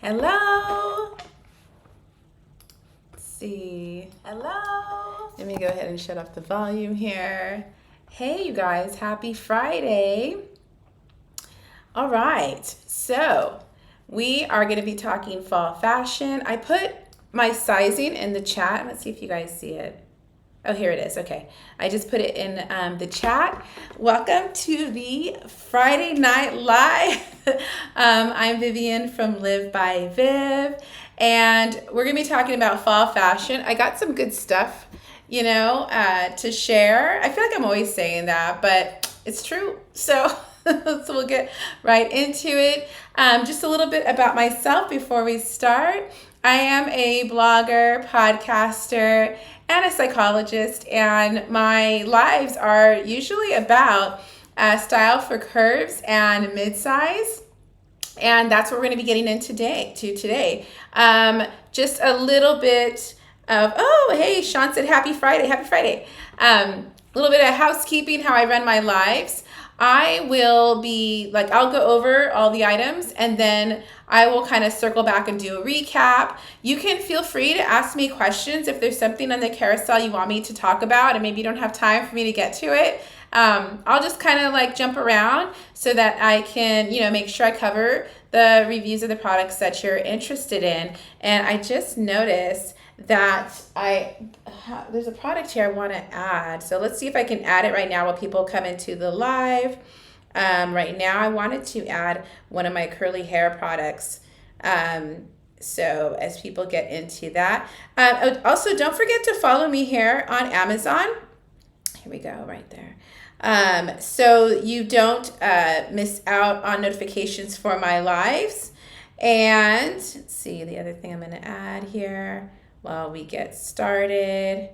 Hello. Let's see. Hello. Let me go ahead and shut off the volume here. Hey, you guys. Happy Friday. All right. So we are going to be talking fall fashion. I put my sizing in the chat. Let's see if you guys see it. Oh, here it is. Okay. I just put it in the chat. Welcome to the Friday Night Live. I'm Vivian from Live by Viv, and we're going to be talking about fall fashion. I got some good stuff, to share. I feel like I'm always saying that, but it's true. So, so we'll get right into it. Just a little bit about myself before we start. I am a blogger, podcaster, and a psychologist, and my lives are usually about style for curves and mid-size, and that's what we're going to be getting into today. Just a little bit of, oh, hey, Sean said happy Friday. A little bit of housekeeping, how I run my lives. I will be I'll go over all the items and then I will kind of circle back and do a recap. You can feel free to ask me questions if there's something on the carousel you want me to talk about and maybe you don't have time for me to get to it. I'll just kind of jump around so that I can, make sure I cover the reviews of the products that you're interested in. And I just noticed that there's a product here I want to add. So let's see if I can add it right now while people come into the live. Right now I wanted to add one of my curly hair products. So as people get into that. Also, don't forget to follow me here on Amazon. Here we go, right there. So you don't miss out on notifications for my lives. And let's see, the other thing I'm going to add here while we get started.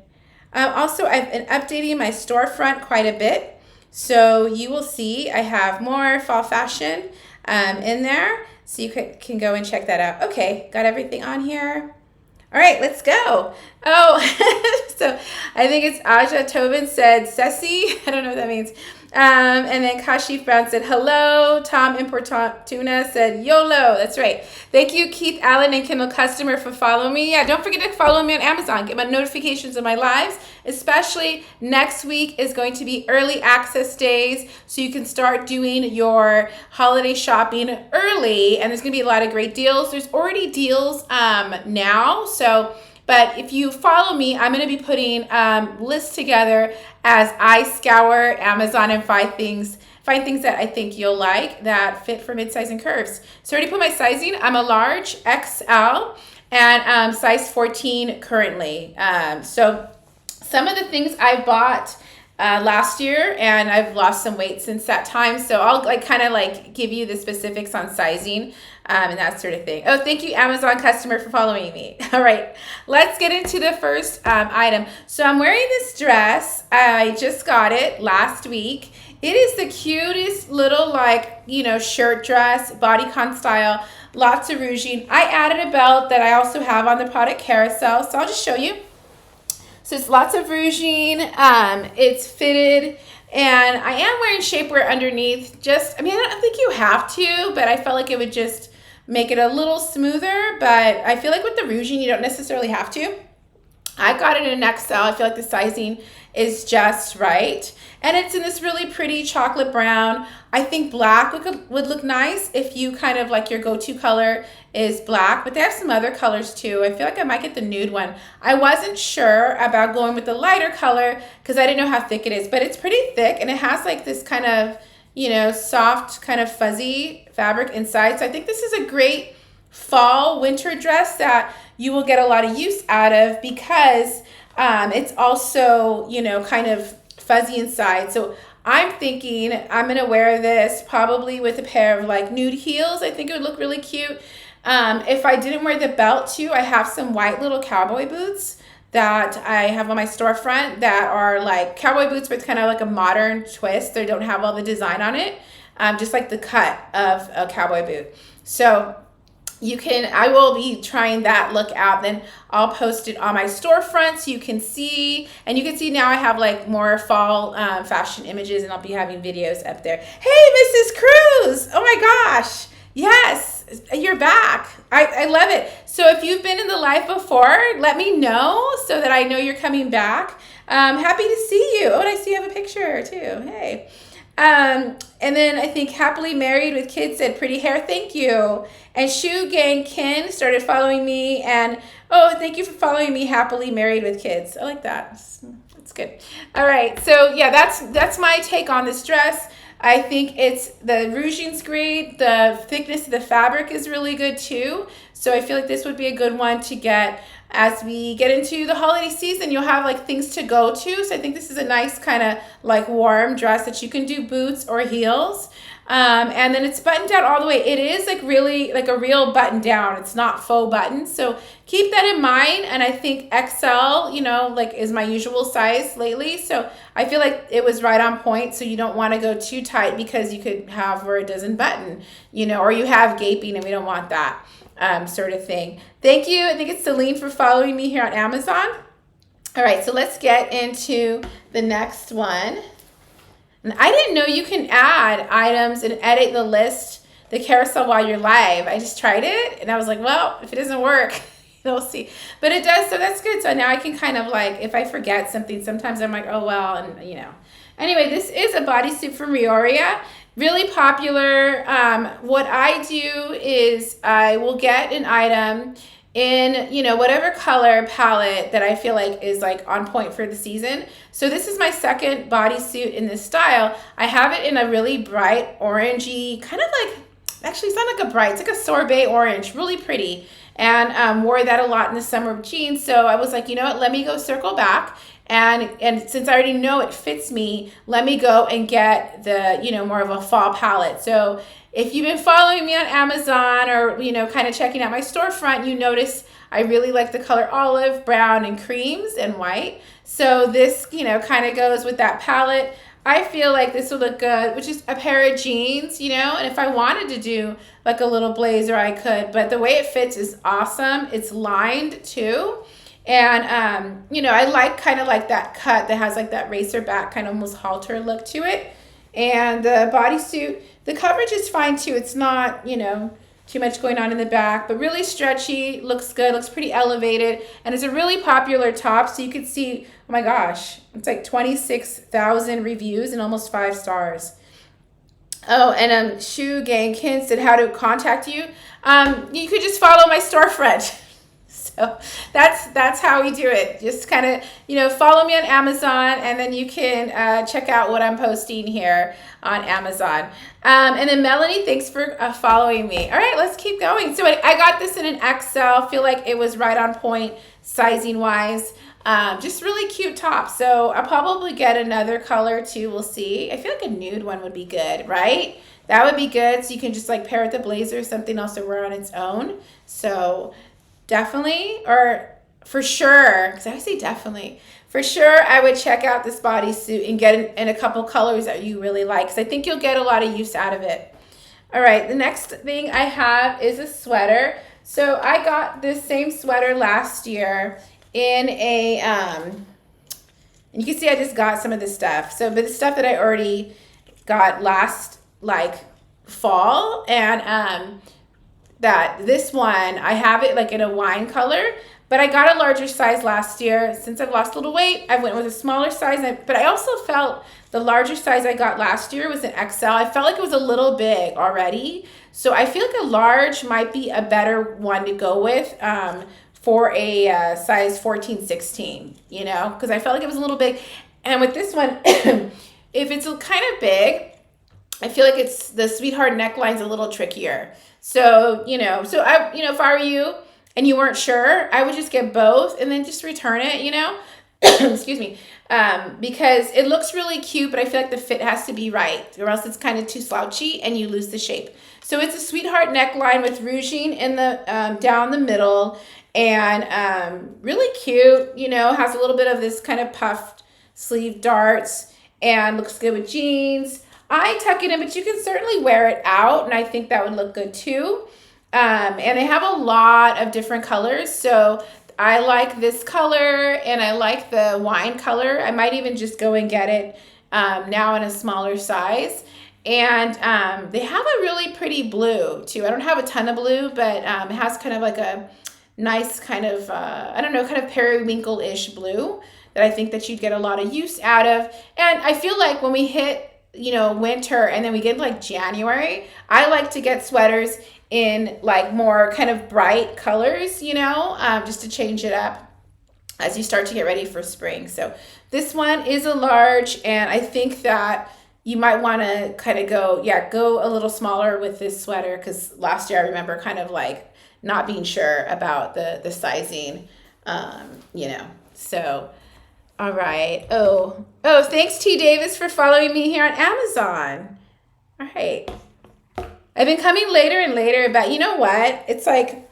Also, I've been updating my storefront quite a bit. So you will see I have more fall fashion in there. So you can go and check that out. Okay, got everything on here. All right, let's go. Oh, so I think it's Aja Tobin said, Ceci. I don't know what that means. And then Kashif Brown said, hello. Tom Importuna said, YOLO. That's right. Thank you, Keith Allen and Kindle Customer, for following me. Yeah, don't forget to follow me on Amazon. Get my notifications of my lives. Especially next week is going to be early access days. So you can start doing your holiday shopping early. And there's going to be a lot of great deals. There's already deals now. But if you follow me, I'm going to be putting lists together as I scour Amazon and find things that I think you'll like that fit for mid-size and curves. So I already put my sizing. I'm a large XL and size 14 currently. So some of the things I bought last year, and I've lost some weight since that time. So I'll give you the specifics on sizing and that sort of thing. Oh, thank you, Amazon customer, for following me. All right, let's get into the first item. So I'm wearing this dress. I just got it last week. It is the cutest little shirt dress, bodycon style, lots of ruching. I added a belt that I also have on the product carousel. So I'll just show you. So it's lots of ruching, it's fitted, and I am wearing shapewear underneath. I don't think you have to, but I felt like it would just make it a little smoother, but I feel like with the ruching, you don't necessarily have to. I got it in an XL. I feel like the sizing is just right. And it's in this really pretty chocolate brown. I think black would look nice if you kind of your go-to color is black, but they have some other colors too. I feel like I might get the nude one. I wasn't sure about going with the lighter color because I didn't know how thick it is, but it's pretty thick and it has this kind of, soft kind of fuzzy fabric inside. So I think this is a great fall winter dress that you will get a lot of use out of because it's also, kind of fuzzy inside. So I'm thinking I'm going to wear this probably with a pair of nude heels. I think it would look really cute. If I didn't wear the belt too, I have some white little cowboy boots that I have on my storefront that are cowboy boots, but it's kind of a modern twist. They don't have all the design on it, just the cut of a cowboy boot. So I will be trying that look out. Then I'll post it on my storefront so you can see. And you can see now I have more fall fashion images, and I'll be having videos up there. Hey, Mrs. Cruz! Oh my gosh! Yes! you're back. I love it. So if you've been in the live before, let me know so that I know you're coming back. Happy to see you. Oh, and I see you have a picture too. Hey. And then I think Happily Married with Kids said pretty hair, thank you. And Shoe Gang Kin started following me, and oh, thank you for following me, Happily Married with Kids. I like that. It's good. All right, so yeah, that's my take on this dress. I think it's the ruching's great. The thickness of the fabric is really good too. So I feel like this would be a good one to get as we get into the holiday season. You'll have like things to go to. So I think this is a nice kind of like warm dress that you can do boots or heels. And then it's buttoned down all the way. It is like really like a real button down. It's not faux buttons. So keep that in mind. And I think XL, you know, like is my usual size lately. So I feel like it was right on point. So you don't want to go too tight because you could have where it doesn't button, you know, or you have gaping and we don't want that sort of thing. Thank you. I think it's Celine for following me here on Amazon. All right, so let's get into the next one. And I didn't know you can add items and edit the list, the carousel while you're live. I just tried it and I was like, well, if it doesn't work, we'll see. But it does, so that's good. So now I can kind of like, if I forget something, sometimes I'm like, oh, well, and you know. Anyway, this is a bodysuit from Rioria. Really popular. What I do is I will get an item in, you know, whatever color palette that I feel like is like on point for the season. So this is my second bodysuit in this style. I have it in a really bright orangey, kind of like, actually it's not like a bright, it's like a sorbet orange, really pretty. And wore that a lot in the summer with jeans. So I was like, you know what, let me go circle back. And since I already know it fits me, let me go and get the, you know, more of a fall palette. So if you've been following me on Amazon or, you know, kind of checking out my storefront, you notice I really like the color olive, brown, and creams and white. So this, you know, kind of goes with that palette. I feel like this would look good, which is a pair of jeans, you know, and if I wanted to do like a little blazer, I could, but the way it fits is awesome. It's lined too. And, you know, I like kind of like that cut that has like that racer back kind of almost halter look to it. And the bodysuit, the coverage is fine too. It's not, you know, too much going on in the back, but really stretchy, looks good, looks pretty elevated. And it's a really popular top. So you could see, oh my gosh, it's like 26,000 reviews and almost 5 stars. Oh, and Shoe Gang Kin said how to contact you. You could just follow my storefront. So that's how we do it. Just kind of, you know, follow me on Amazon and then you can check out what I'm posting here on Amazon. And then Melanie, thanks for following me. All right, let's keep going. So I got this in an XL. Feel like it was right on point sizing wise. Just really cute top. So I'll probably get another color too. We'll see. I feel like a nude one would be good, right? That would be good. So you can just like pair it with a blazer or something else to wear on its own. So definitely, or for sure, because I say definitely, for sure I would check out this bodysuit and get in a couple colors that you really like, because I think you'll get a lot of use out of it. All right, the next thing I have is a sweater. So I got this same sweater last year in a, and you can see I just got some of this stuff. So, but the stuff that I already got last, like, fall, and that this one I have it like in a wine color, but I got a larger size last year. Since I've lost a little weight, I went with a smaller size, but I also felt the larger size I got last year was an XL. I felt like it was a little big already, so I feel like a large might be a better one to go with for a size 14-16, you know, because I felt like it was a little big. And with this one, if it's kind of big, I feel like it's the sweetheart neckline's a little trickier. So, you know, if I were you and you weren't sure, I would just get both and then just return it, you know, excuse me, because it looks really cute, but I feel like the fit has to be right or else it's kind of too slouchy and you lose the shape. So it's a sweetheart neckline with ruching in the, down the middle, and really cute, you know, has a little bit of this kind of puffed sleeve darts and looks good with jeans. I tuck it in, but you can certainly wear it out, and I think that would look good too. And they have a lot of different colors, so I like this color, and I like the wine color. I might even just go and get it now in a smaller size. And they have a really pretty blue too. I don't have a ton of blue, but it has kind of like a nice kind of, I don't know, kind of periwinkle-ish blue that I think that you'd get a lot of use out of. And I feel like when we hit, you know, winter and then we get like January, I like to get sweaters in like more kind of bright colors, you know, just to change it up as you start to get ready for spring. So this one is a large, and I think that you might want to kind of go a little smaller with this sweater, because last year I remember kind of like not being sure about the sizing, you know. So, all right. Oh, thanks T Davis for following me here on Amazon. All right. I've been coming later and later, but you know what? It's like,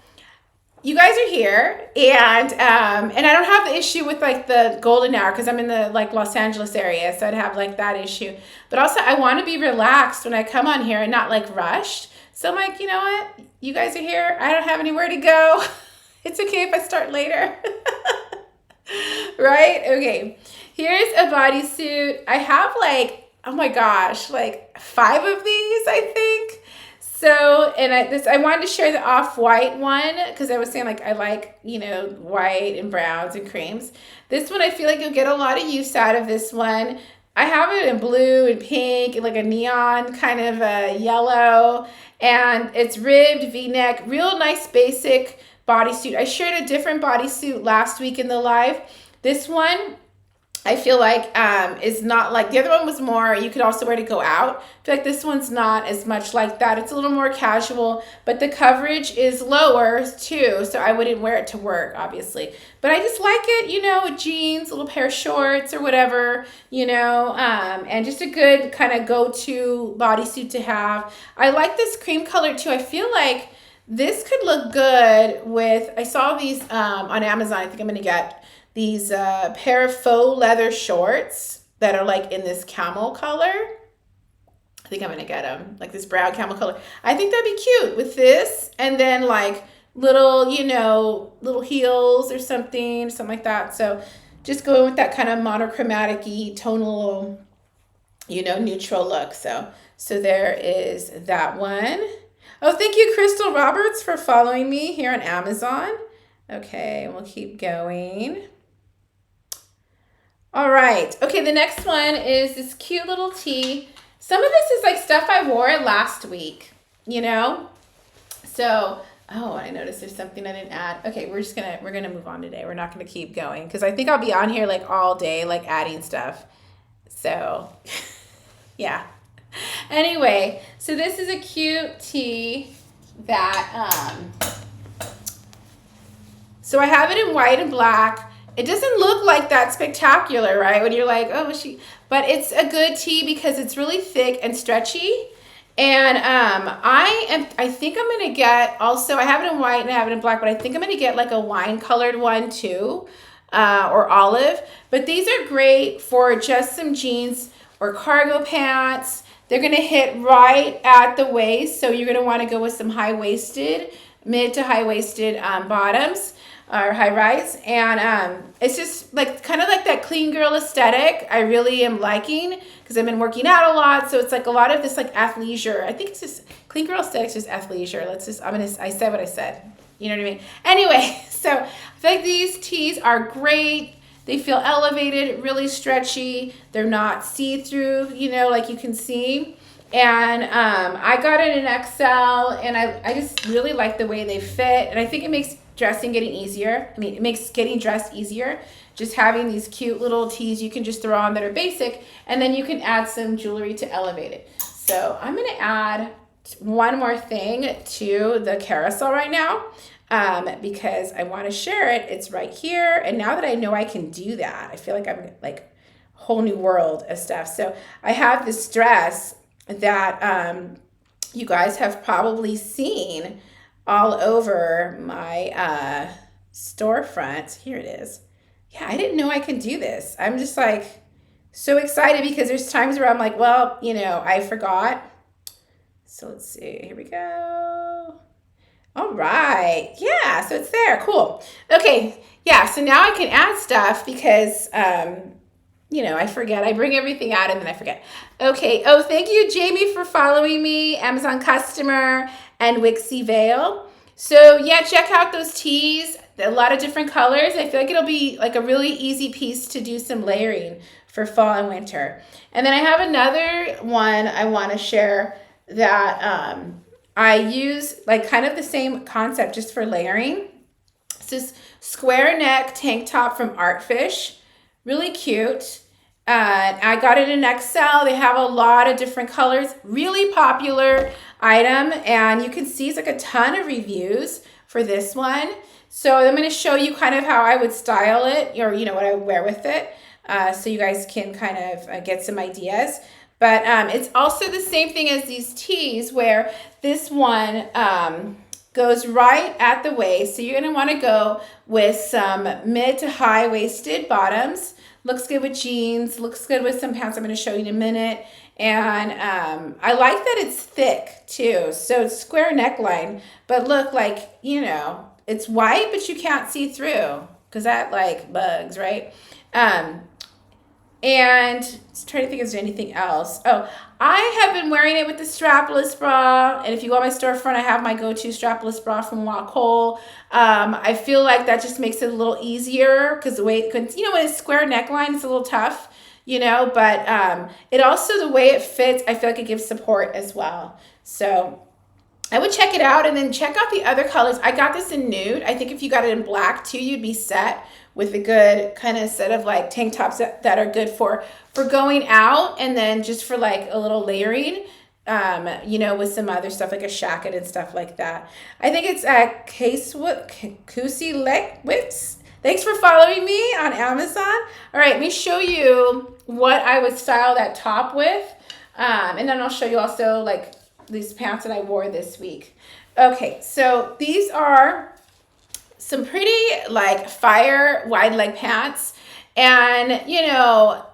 you guys are here, and I don't have the issue with like the golden hour because I'm in the like Los Angeles area, so I'd have like that issue. But also I want to be relaxed when I come on here and not like rushed. So I'm like, you know what? You guys are here. I don't have anywhere to go. It's okay if I start later. Right? Okay. Here's a bodysuit. I have like, oh my gosh, like 5 of these, I think. So, and I wanted to share the off-white one because I was saying like I like, you know, white and browns and creams. This one, I feel like you'll get a lot of use out of this one. I have it in blue and pink and like a neon kind of a yellow, and it's ribbed V-neck, real nice basic bodysuit. I shared a different bodysuit last week in the live. This one, I feel like is not like, the other one was more, you could also wear to go out. I feel like this one's not as much like that. It's a little more casual, but the coverage is lower too, so I wouldn't wear it to work, obviously. But I just like it, you know, with jeans, a little pair of shorts or whatever, you know, and just a good kind of go-to bodysuit to have. I like this cream color too. I feel like this could look good with, I saw these on Amazon. I think I'm going to get these pair of faux leather shorts that are like in this camel color. I think I'm gonna get them, like this brown camel color. I think that'd be cute with this, and then like little, you know, little heels or something like that. So just going with that kind of monochromatic-y, tonal, you know, neutral look. So there is that one. Oh, thank you, Crystal Roberts, for following me here on Amazon. Okay, we'll keep going. All right. Okay, the next one is this cute little tee. Some of this is like stuff I wore last week, you know? So, oh, I noticed there's something I didn't add. Okay, we're gonna move on today. We're not gonna keep going because I think I'll be on here like all day, like adding stuff. So, yeah. Anyway, so this is a cute tee that, so I have it in white and black. It doesn't look like that spectacular, right? When you're like, oh, but it's a good tee because it's really thick and stretchy. And I think I'm gonna get also, I have it in white and I have it in black, but I think I'm gonna get like a wine colored one too, or olive. But these are great for just some jeans or cargo pants. They're gonna hit right at the waist, so you're gonna want to go with some high-waisted, mid to high-waisted bottoms. Or high rise, and it's just like kind of like that clean girl aesthetic I really am liking because I've been working out a lot, so it's like a lot of this like athleisure. I think it's just clean girl aesthetic, just athleisure. I said what I said, you know what I mean? Anyway, so I feel like these tees are great. They feel elevated, really stretchy. They're not see-through, you know, like you can see. And I got it in XL, and I just really like the way they fit, and I think it makes dressing getting easier. I mean, it makes getting dressed easier. Just having these cute little tees you can just throw on that are basic, and then you can add some jewelry to elevate it. So I'm gonna add one more thing to the carousel right now because I wanna share it. It's right here, and now that I know I can do that, I feel like I'm like a whole new world of stuff. So I have this dress that you guys have probably seen all over my storefront. Here it is. Yeah, I didn't know I could do this. I'm just like so excited because there's times where I'm like, well, you know, I forgot. So let's see. Here we go. All right. Yeah, so it's there. Cool. Okay. Yeah, so now I can add stuff because I forget. I bring everything out and then I forget. Okay. Oh, thank you, Jamie, for following me, Amazon customer and Wixie Vale. So yeah, check out those tees. A lot of different colors. I feel like it'll be like a really easy piece to do some layering for fall and winter. And then I have another one I want to share that I use like kind of the same concept just for layering. It's this square neck tank top from Artfish. Really cute. I got it in XL. They have a lot of different colors. Really popular item. And you can see it's like a ton of reviews for this one. So I'm going to show you kind of how I would style it, or what I would wear with it, so you guys can kind of get some ideas. But it's also the same thing as these tees, where this one goes right at the waist. So you're going to want to go with some mid to high waisted bottoms. Looks good with jeans, looks good with some pants I'm going to show you in a minute. And I like that it's thick too. So it's square neckline, but look, like, it's white, but you can't see through because that like bugs, right? And just trying to think if there's anything else. Oh, I have been wearing it with the strapless bra. And if you go on my storefront, I have my go-to strapless bra from Wacol. I feel like that just makes it a little easier because the way, when it's square neckline, it's a little tough, but it also, the way it fits, I feel like it gives support as well. So I would check it out and then check out the other colors. I got this in nude. I think if you got it in black too, you'd be set with a good kind of set of like tank tops that are good for going out, and then just for like a little layering, with some other stuff like a shacket and stuff like that. I think it's at Kusi Leckwitz. Thanks for following me on Amazon. All right, let me show you what I would style that top with. And then I'll show you also like these pants that I wore this week. Okay, so these are some pretty like fire wide leg pants. And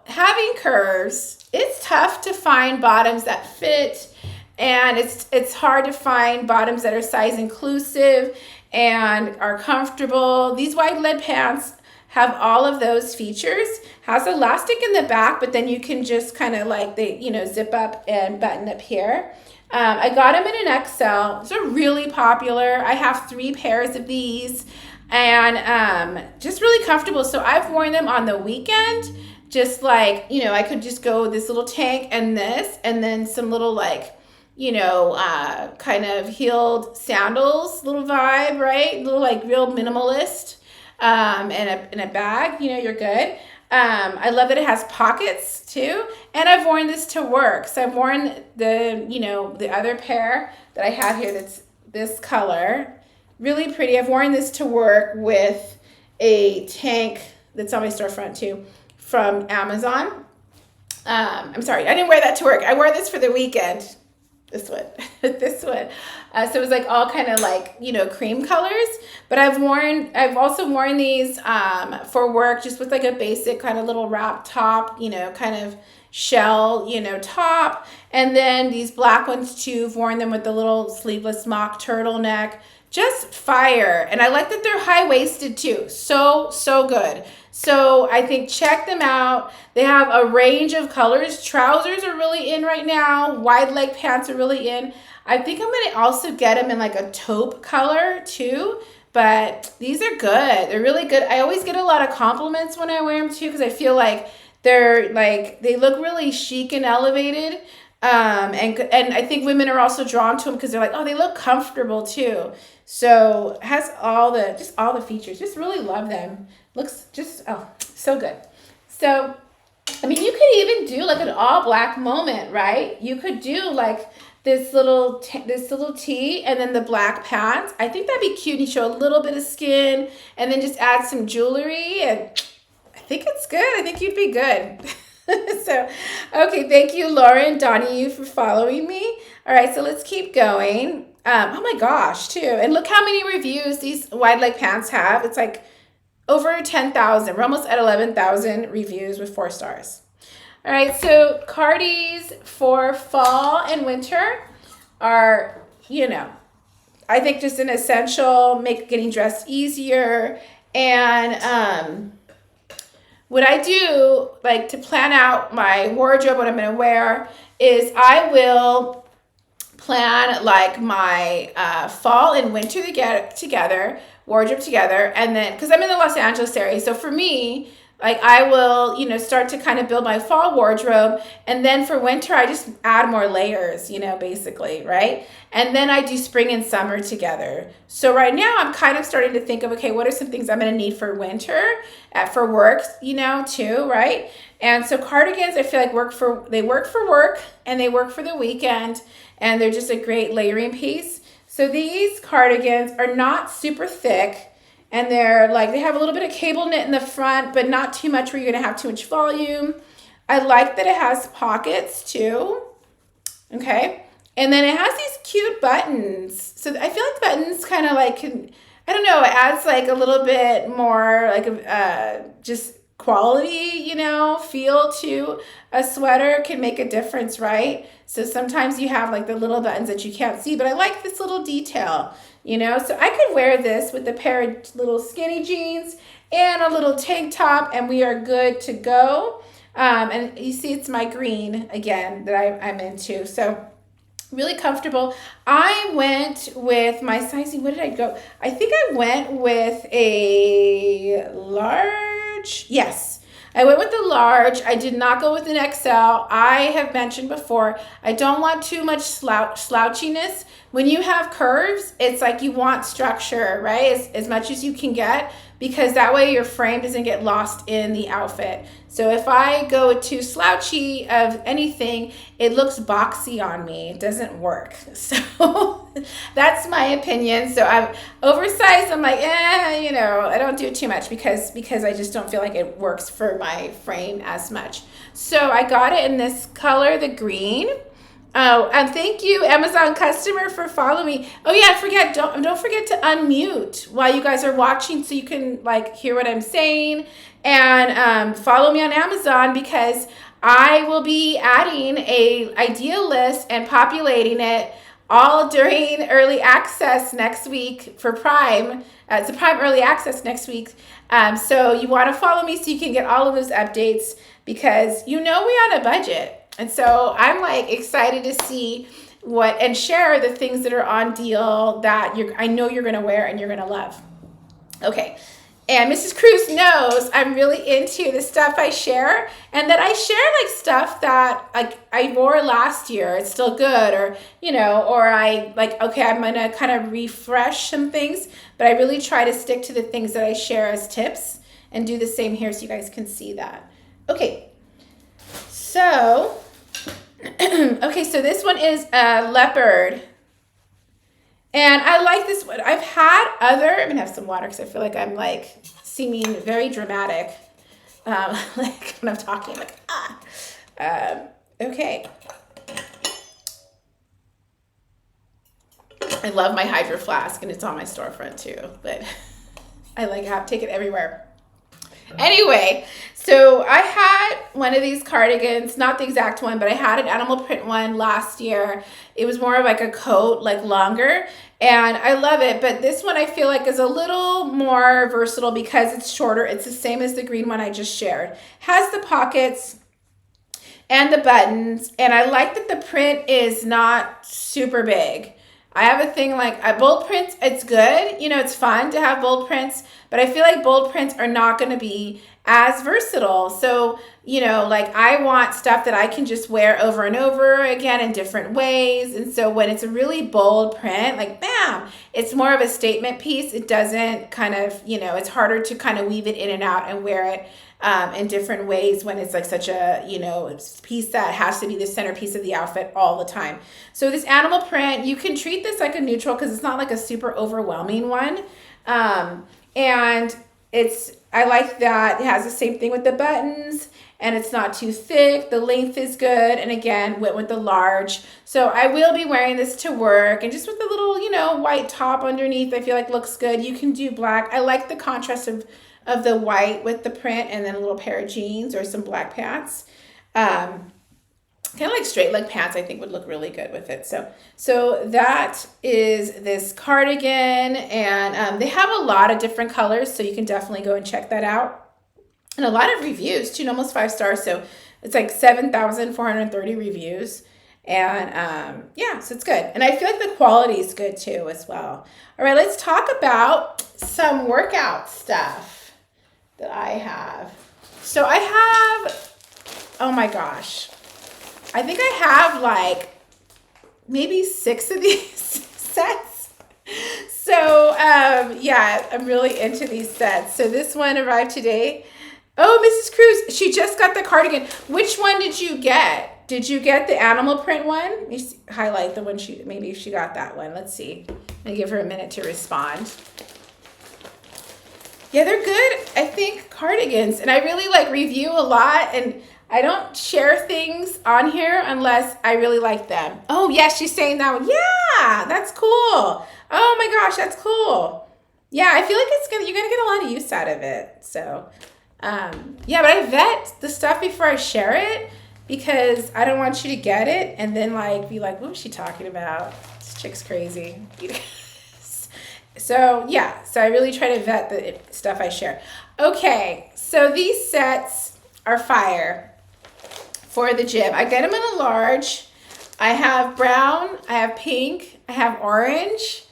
having curves, it's tough to find bottoms that fit, and it's hard to find bottoms that are size inclusive and are comfortable. These wide leg pants have all of those features. Has elastic in the back, but then you can just kind of like zip up and button up here. I got them in an XL. These are really popular. I have 3 pairs of these, and just really comfortable. So I've worn them on the weekend, just like, I could just go with this little tank and this, and then some little like, kind of heeled sandals, little vibe, right? Little like real minimalist, and a bag, you're good. I love that it has pockets too. And I've worn this to work. So I've worn the other pair that I have here that's this color. Really pretty. I've worn this to work with a tank that's on my storefront too from Amazon. I'm sorry, I didn't wear that to work. I wore this for the weekend. This one, this one. So it was like all kind of like, cream colors, but I've also worn these for work just with like a basic kind of little wrap top, kind of shell, top. And then these black ones too, I've worn them with the little sleeveless mock turtleneck. Just fire. And I like that they're high-waisted too. So good. So I think check them out. They have a range of colors. Trousers are really in right now. Wide leg pants are really in. I think I'm going to also get them in like a taupe color too. But these are good. They're really good. I always get a lot of compliments when I wear them too, because I feel like they look really chic and elevated. And I think women are also drawn to them because they're like, oh, they look comfortable too. So it has all the features. Just really love them. Looks just, so good. So, I mean, you could even do like an all black moment, right? You could do like this little tee and then the black pants. I think that'd be cute. You show a little bit of skin and then just add some jewelry, and I think it's good. I think you'd be good. So, okay, thank you, Lauren Donahue, for following me. All right, so let's keep going. Oh my gosh, too. And look how many reviews these wide leg pants have. It's like over 10,000. We're almost at 11,000 reviews with 4 stars. All right, so cardies for fall and winter are, I think just an essential, make getting dressed easier. And what I do, like to plan out my wardrobe, what I'm going to wear, is I will plan like my fall and winter together, wardrobe together, and then because I'm in the Los Angeles area, so for me, like I will, start to kind of build my fall wardrobe, and then for winter I just add more layers, basically, right? And then I do spring and summer together. So right now I'm kind of starting to think of, okay, what are some things I'm going to need for winter, for work, too, right? And so cardigans, I feel like work for work and they work for the weekend, and they're just a great layering piece. So these cardigans are not super thick, and they're like, they have a little bit of cable knit in the front, but not too much where you're gonna have too much volume. I like that it has pockets too, okay? And then it has these cute buttons. So I feel like the buttons kind of like, I don't know, it adds like a little bit more like just quality, feel to a sweater. Can make a difference, right? So sometimes you have like the little buttons that you can't see, but I like this little detail, so I could wear this with a pair of little skinny jeans and a little tank top, and we are good to go. And you see it's my green again that I'm into, so really comfortable. I went with my sizing. What did I go? I think I went with a large. Yes, I went with the large. I did not go with an XL. I have mentioned before, I don't want too much slouchiness. When you have curves, it's like you want structure, right? As much as you can get, because that way your frame doesn't get lost in the outfit. So if I go too slouchy of anything, it looks boxy on me. It doesn't work. So that's my opinion. So I'm oversized. I'm like, I don't do too much because I just don't feel like it works for my frame as much. So I got it in this color, the green. Oh, and thank you, Amazon customer, for following me. Oh yeah, don't forget to unmute while you guys are watching, so you can like hear what I'm saying, and follow me on Amazon, because I will be adding a idea list and populating it all during early access next week for Prime. It's a Prime early access next week. So you want to follow me so you can get all of those updates, because we're on a budget. And so I'm like excited to see and share the things that are on deal that I know you're going to wear and you're going to love. Okay. And Mrs. Cruz knows I'm really into the stuff I share, and that I share like stuff that like I wore last year. It's still good, or, or I like, okay, I'm going to kind of refresh some things, but I really try to stick to the things that I share as tips, and do the same here so you guys can see that. Okay. So, okay, so this one is a leopard, and I like this one. I've had I'm gonna have some water because I feel like I'm like seeming very dramatic, like when I'm talking, like okay. I love my Hydro Flask, and it's on my storefront too, but I take it everywhere. Anyway, so I had one of these cardigans, not the exact one, but I had an animal print one last year. It was more of like a coat, like longer, and I love it. But this one I feel like is a little more versatile because it's shorter. It's the same as the green one I just shared. Has the pockets and the buttons, and I like that the print is not super big. I have a thing like bold prints, it's good. It's fun to have bold prints, but I feel like bold prints are not going to be as versatile. So, like I want stuff that I can just wear over and over again in different ways. And so when it's a really bold print, like bam, it's more of a statement piece. It doesn't kind of, it's harder to kind of weave it in and out and wear it in different ways when it's like such a, piece that has to be the centerpiece of the outfit all the time. So this animal print, you can treat this like a neutral because it's not like a super overwhelming one. And I like that it has the same thing with the buttons, and it's not too thick. The length is good. And again, went with the large. So I will be wearing this to work, and just with the little, white top underneath, I feel like looks good. You can do black. I like the contrast of the white with the print, and then a little pair of jeans or some black pants. Kind of like straight leg pants, I think would look really good with it. So that is this cardigan, and they have a lot of different colors, so you can definitely go and check that out. And a lot of reviews too, almost 5 stars. So it's like 7,430 reviews. And yeah, so it's good. And I feel like the quality is good too as well. All right, let's talk about some workout stuff that I have. So I have, oh my gosh, I think I have like maybe 6 of these sets. So yeah, I'm really into these sets. So this one arrived today. Oh, Mrs. Cruz, she just got the cardigan. Which one did you get? Did you get the animal print one? You highlight the one maybe she got that one. Let's see. And give her a minute to respond. Yeah, they're good, I think, cardigans. And I really like review a lot, and I don't share things on here unless I really like them. Oh, yes, she's saying that one. Yeah, that's cool. Oh my gosh, that's cool. Yeah, I feel like you're gonna get a lot of use out of it. So yeah, but I vet the stuff before I share it because I don't want you to get it and then like be like, what was she talking about? This chick's crazy. So yeah, so I really try to vet the stuff I share. Okay, so these sets are fire for the gym. I get them in a large. I have brown, I have pink, I have orange.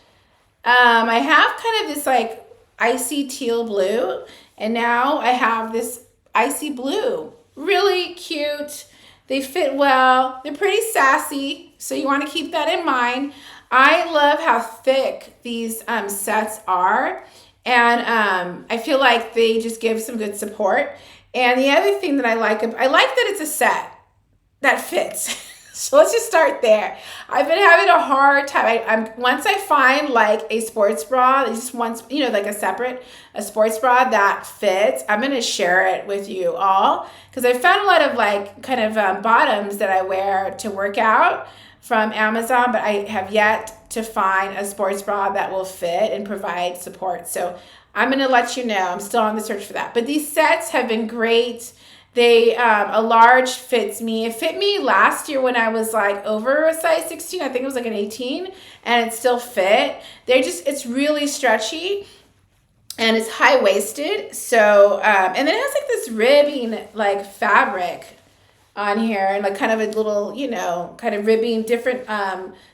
I have kind of this like icy teal blue. And now I have this icy blue. Really cute. They fit well. They're pretty sassy, so you want to keep that in mind. I love how thick these sets are. And I feel like they just give some good support. And the other thing that I like that it's a set that fits. So let's just start there. I've been having a hard time. Once I find like a sports bra, just once, like a sports bra that fits, I'm going to share it with you all because I found a lot of like kind of bottoms that I wear to work out from Amazon, but I have yet to find a sports bra that will fit and provide support. So I'm going to let you know. I'm still on the search for that. But these sets have been great. They, a large fits me. It fit me last year when I was like over a size 16. I think it was like an 18 and it still fit. It's really stretchy and it's high-waisted. So, and then it has like this ribbing like fabric on here and like kind of a little, kind of ribbing, different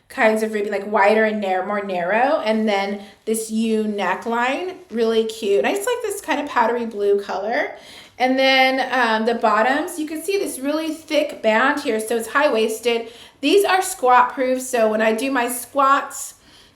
kinds of ribbing, like wider and more narrow. And then this U neckline, really cute. And I just like this kind of powdery blue color. And then the bottoms, you can see this really thick band here, so it's high-waisted. These are squat-proof, so when I do my squats,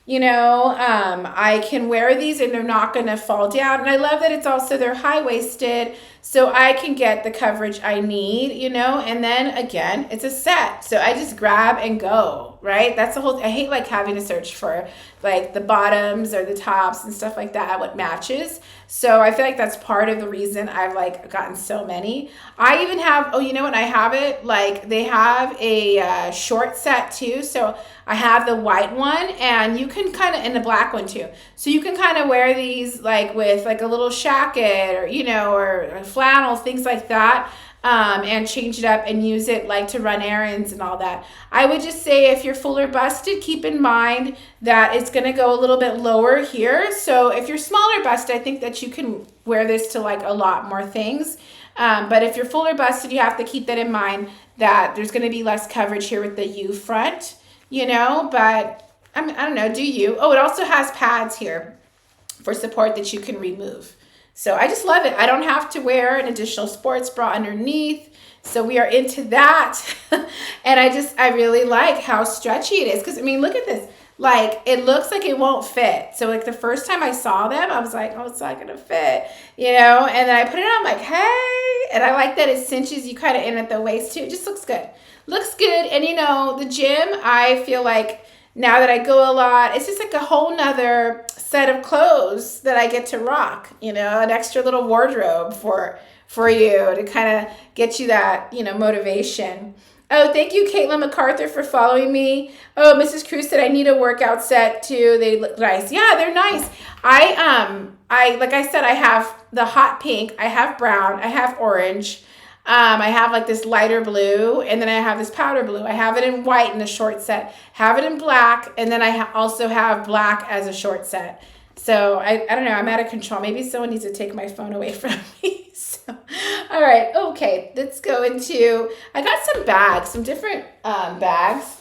I can wear these and they're not going to fall down. And I love that they're high-waisted, so I can get the coverage I need, and then again, it's a set. So I just grab and go, right? That's the whole, I hate like having to search for like the bottoms or the tops and stuff like that, what matches. So I feel like that's part of the reason I've like gotten so many. I even have, I have it, like they have a short set too. So I have the white one and you can kind of, and the black one too. So you can kind of wear these like with like a little shacket or, or flannel, things like that. And change it up and use it like to run errands and all that. I would just say if you're fuller busted, keep in mind that it's going to go a little bit lower here. So if you're smaller busted, I think that you can wear this to like a lot more things. But if you're fuller busted, you have to keep that in mind that there's going to be less coverage here with the U front, but I don't know, do you? Oh, it also has pads here for support that you can remove. So I just love it. I don't have to wear an additional sports bra underneath. So we are into that. And I really like how stretchy it is. Because, look at this. Like, it looks like it won't fit. So, like, the first time I saw them, I was like, oh, it's not going to fit, And then I put it on, I'm like, hey. And I like that it cinches you kind of in at the waist, too. It just looks good. Looks good. And, the gym, I feel like now that I go a lot, it's just like a whole nother set of clothes that I get to rock, an extra little wardrobe for you to kind of get you that, motivation. Oh, thank you, Caitlin MacArthur, for following me. Oh, Mrs. Cruz said I need a workout set too. They look nice. Yeah, they're nice. I like I said, I have the hot pink, I have brown, I have orange. I have like this lighter blue, and then I have this powder blue. I have it in white in a short set, have it in black, and then I also have black as a short set. So I don't know, I'm out of control. Maybe someone needs to take my phone away from me. So All right, okay, let's go into, I got some bags, some different bags.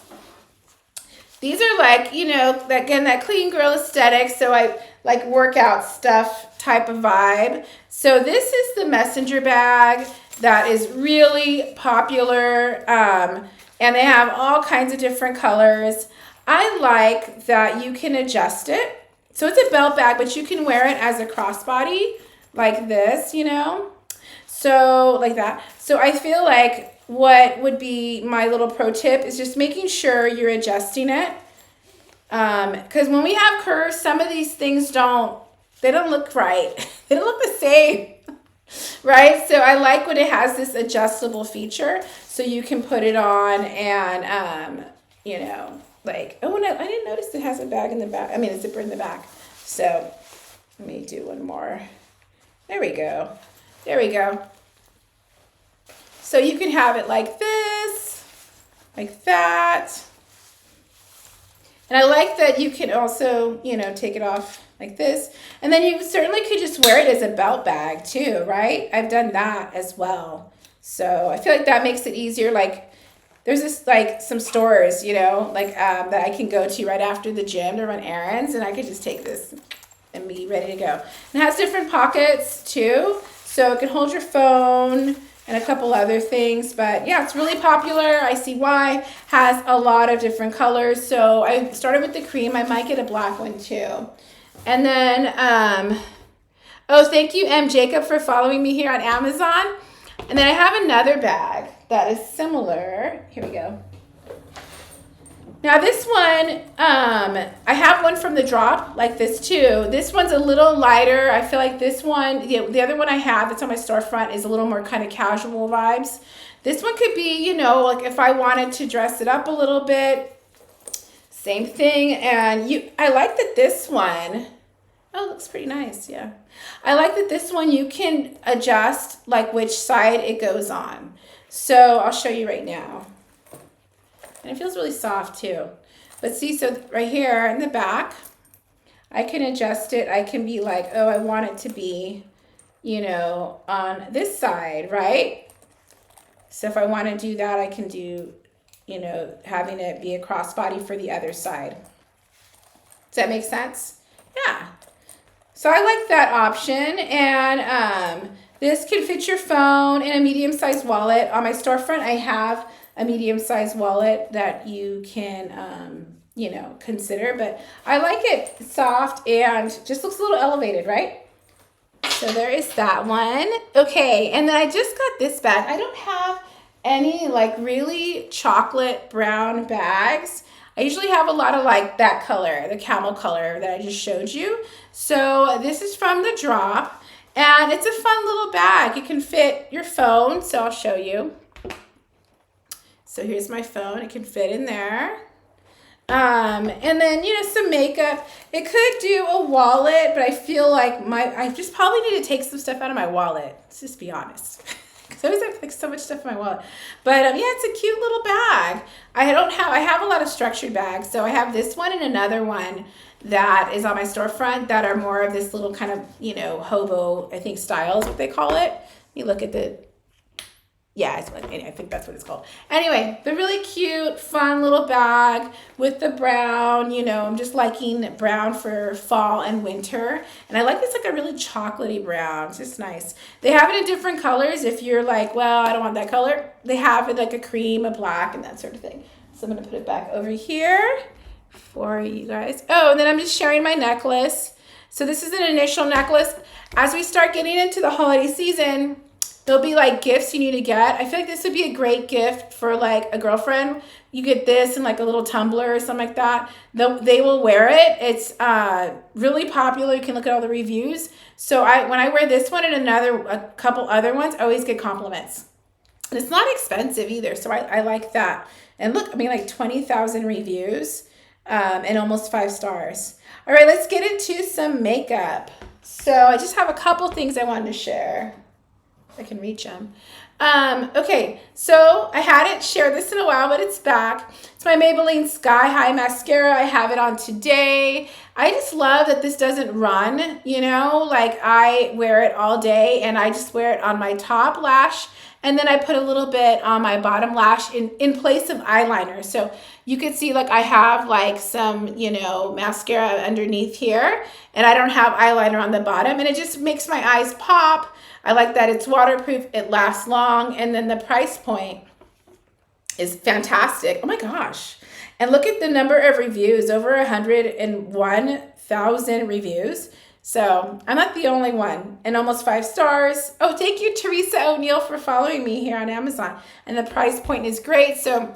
These are like, you know, again, that clean girl aesthetic. So I like workout stuff type of vibe. So this is the messenger bag that is really popular. And they have all kinds of different colors. I like that you can adjust it. So it's a belt bag, but you can wear it as a crossbody like this, you know. So like that. So I feel like what would be my little pro tip is just making sure you're adjusting it. Because when we have curves, some of these things they don't look right. They don't look the same, right? So I like when it has this adjustable feature. So you can put it on and, you know, like, oh, no, I didn't notice it has a bag in the back. I mean, a zipper in the back. So let me do one more. There we go. There we go. So you can have it like this, like that. And I like that you can also, you know, take it off like this. And then you certainly could just wear it as a belt bag too, right? I've done that as well. So I feel like that makes it easier. Like there's this, like some stores, you know, like that I can go to right after the gym to run errands. And I could just take this and be ready to go. It has different pockets too. So it can hold your phone and a couple other things, but yeah, it's really popular. I see why. Has a lot of different colors. So I started with the cream. I might get a black one too. And then, oh, thank you, M. Jacob, for following me here on Amazon. And then I have another bag that is similar. Here we go. Now this one, I have one from the drop like this too. This one's a little lighter. I feel like this one, the other one I have that's on my storefront is a little more kind of casual vibes. This one could be, you know, like if I wanted to dress it up a little bit, same thing. And I like that this one, oh, it looks pretty nice, yeah. I like that this one you can adjust like which side it goes on. So I'll show you right now. And it feels really soft too. But see, so right here in the back, I can adjust it. I can be like, oh, I want it to be, you know, on this side, right? So if I want to do that, I can do, you know, having it be a crossbody for the other side. Does that make sense? Yeah. So I like that option. And this can fit your phone in a medium-sized wallet. On my storefront, I have a medium-sized wallet that you can, you know, consider. But I like it soft and just looks a little elevated, right? So there is that one. Okay, and then I just got this bag. I don't have any like really chocolate brown bags. I usually have a lot of like that color, the camel color that I just showed you. So this is from the drop and it's a fun little bag. It can fit your phone, so I'll show you. So here's my phone, it can fit in there. And then, you know, some makeup. It could do a wallet, but I feel like I just probably need to take some stuff out of my wallet. Let's just be honest. Because I always have like so much stuff in my wallet. But yeah, it's a cute little bag. I have a lot of structured bags. So I have this one and another one that is on my storefront that are more of this little kind of, you know, hobo, I think style is what they call it. You look at yeah, I think that's what it's called. Anyway, the really cute, fun little bag with the brown, you know, I'm just liking brown for fall and winter. And I like this like a really chocolatey brown. It's just nice. They have it in different colors. If you're like, well, I don't want that color. They have it like a cream, a black, and that sort of thing. So I'm going to put it back over here for you guys. Oh, and then I'm just sharing my necklace. So this is an initial necklace. As we start getting into the holiday season, there'll be like gifts you need to get. I feel like this would be a great gift for like a girlfriend. You get this and like a little tumbler or something like that. They will wear it. It's really popular. You can look at all the reviews. So when I wear this one and a couple other ones, I always get compliments. And it's not expensive either. So I like that. And look, I mean like 20,000 reviews and almost 5 stars. All right, let's get into some makeup. So I just have a couple things I wanted to share. I can reach them. Okay, so I hadn't shared this in a while, but it's back. It's my Maybelline Sky High Mascara. I have it on today. I just love that this doesn't run, you know, like I wear it all day and I just wear it on my top lash. And then I put a little bit on my bottom lash in place of eyeliner. So you can see like I have like some, you know, mascara underneath here and I don't have eyeliner on the bottom, and it just makes my eyes pop. I like that it's waterproof, it lasts long, and then the price point is fantastic. Oh my gosh. And look at the number of reviews, over 101,000 reviews. So I'm not the only one, and almost 5 stars. Oh, thank you, Teresa O'Neill, for following me here on Amazon. And the price point is great. So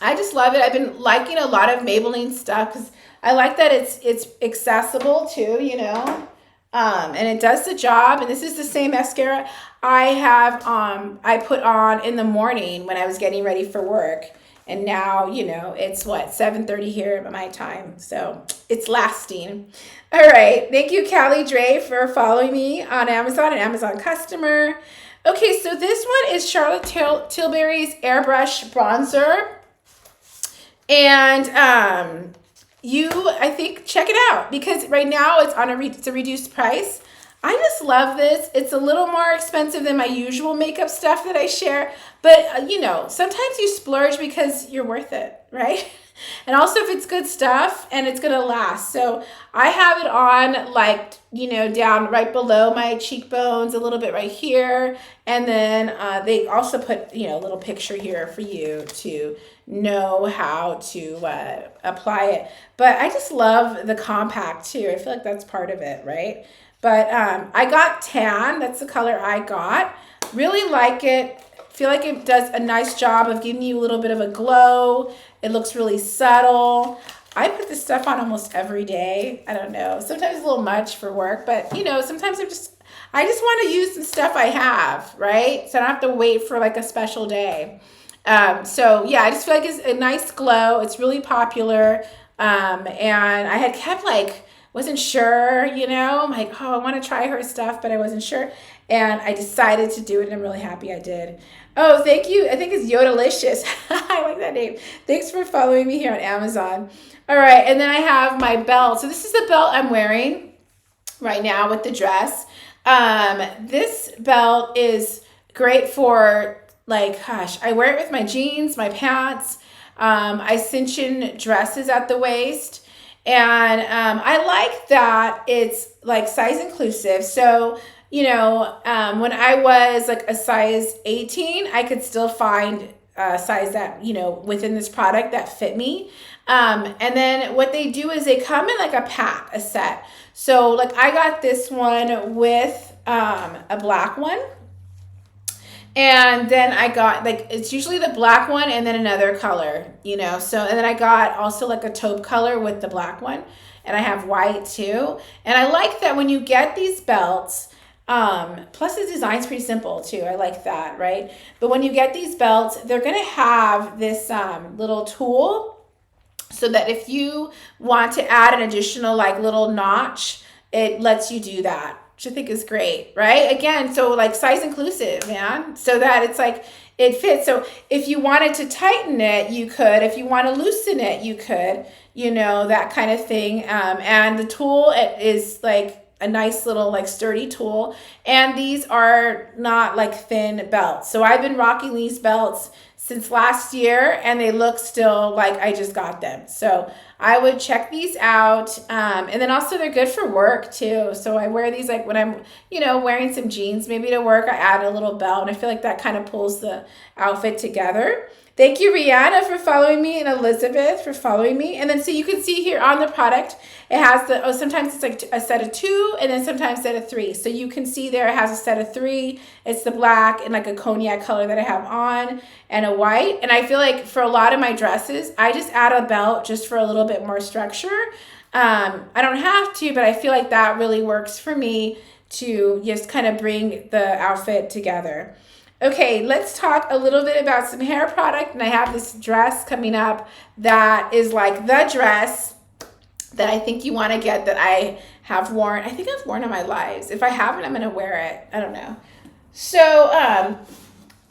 I just love it. I've been liking a lot of Maybelline stuff because I like that it's accessible too, you know. And it does the job. And this is the same mascara I have I put on in the morning when I was getting ready for work. And now, you know, it's what, 7:30 here at my time. So it's lasting. All right. Thank you, Callie Dre, for following me on Amazon, an Amazon customer. Okay, so this one is Charlotte Tilbury's Airbrush Bronzer. And I think, check it out, because right now it's on it's a reduced price. I just love this. It's a little more expensive than my usual makeup stuff that I share, but you know, sometimes you splurge because you're worth it, right? And also if it's good stuff and it's gonna last. So I have it on like, you know, down right below my cheekbones, a little bit right here. And then they also put, you know, a little picture here for you to know how to apply it. But I just love the compact too. I feel like that's part of it, right? But I got tan. That's the color I got. Really like it. Feel like it does a nice job of giving you a little bit of a glow. It looks really subtle. I put this stuff on almost every day. I don't know. Sometimes a little much for work, but you know, sometimes I just want to use the stuff I have, right? So I don't have to wait for like a special day. So yeah, I just feel like it's a nice glow. It's really popular. And I had kept like, wasn't sure, you know, I'm like, oh, I want to try her stuff, but I wasn't sure. And I decided to do it, and I'm really happy I did. Oh, thank you. I think it's Yodalicious. I like that name. Thanks for following me here on Amazon. All right, and then I have my belt. So this is the belt I'm wearing right now with the dress. This belt is great for like, gosh, I wear it with my jeans, my pants. I cinch in dresses at the waist. And I like that it's like size inclusive. So, you know, when I was like a size 18, I could still find a size that, you know, within this product that fit me. And then what they do is they come in like a pack, a set. So like I got this one with a black one. And then I got like, it's usually the black one and then another color, you know. So, and then I got also like a taupe color with the black one. And I have white too. And I like that when you get these belts, plus the design's pretty simple too. I like that, right? But when you get these belts, they're going to have this little tool so that if you want to add an additional like little notch, it lets you do that, which I think is great, right? Again, so like size inclusive, man, so that it's like it fits. So if you wanted to tighten it, you could. If you want to loosen it, you could, you know, that kind of thing. And the tool, it is like a nice little like sturdy tool. And these are not like thin belts. So I've been rocking these belts since last year, and they look still like I just got them. So I would check these out. And then also they're good for work too. So I wear these like when I'm, you know, wearing some jeans maybe to work, I add a little belt, and I feel like that kind of pulls the outfit together. Thank you, Rihanna, for following me, and Elizabeth for following me. And then so you can see here on the product, it has the, sometimes it's like a set of 2 and then sometimes a set of 3. So you can see there it has a set of 3. It's the black and like a cognac color that I have on and a white. And I feel like for a lot of my dresses, I just add a belt just for a little bit more structure. I don't have to, but I feel like that really works for me to just kind of bring the outfit together. Okay, let's talk a little bit about some hair product. And I have this dress coming up that is like the dress that I think you want to get, that I have worn. I think I've worn in my lives. If I haven't, I'm going to wear it. I don't know. So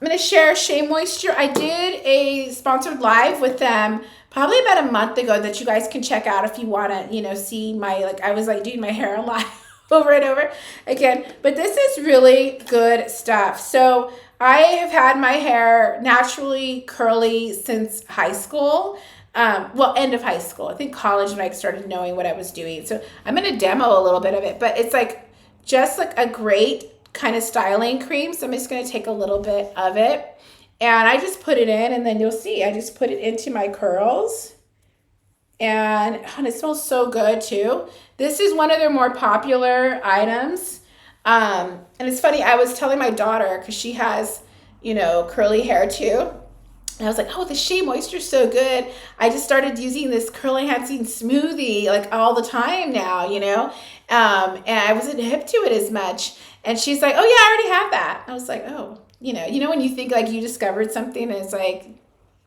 I'm going to share Shea Moisture. I did a sponsored live with them probably about a month ago that you guys can check out if you want to, you know, see my, like, I was like doing my hair live over and over again. But this is really good stuff. So I have had my hair naturally curly since high school. Well, end of high school. I think college when I started knowing what I was doing. So I'm going to demo a little bit of it, but it's like just like a great kind of styling cream. So I'm just going to take a little bit of it and I just put it in, and then you'll see, I just put it into my curls, and it smells so good too. This is one of their more popular items. And it's funny, I was telling my daughter, because she has, you know, curly hair too. And I was like, oh, the Shea Moisture is so good. I just started using this curl enhancing smoothie like all the time now, you know. And I wasn't hip to it as much. And she's like, oh yeah, I already have that. I was like, oh, you know when you think like you discovered something and it's like,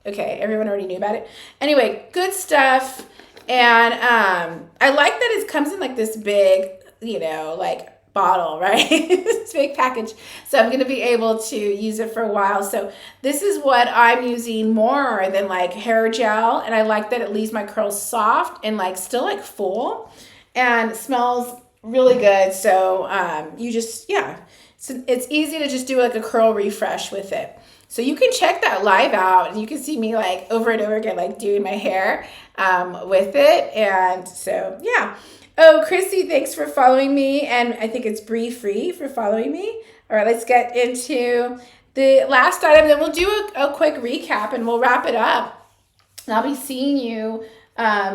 okay, everyone already knew about it. Anyway, good stuff. And I like that it comes in like this big, you know, like bottle, right? This big package. So I'm going to be able to use it for a while. So this is what I'm using more than like hair gel. And I like that it leaves my curls soft and like still like full, and smells really good. So you just, yeah, so it's easy to just do like a curl refresh with it. So you can check that live out, and you can see me like over and over again, like doing my hair with it. And so, yeah. Oh, Chrissy, thanks for following me. And I think it's Bree Free for following me. All right, let's get into the last item. Then we'll do a quick recap and we'll wrap it up. And I'll be seeing you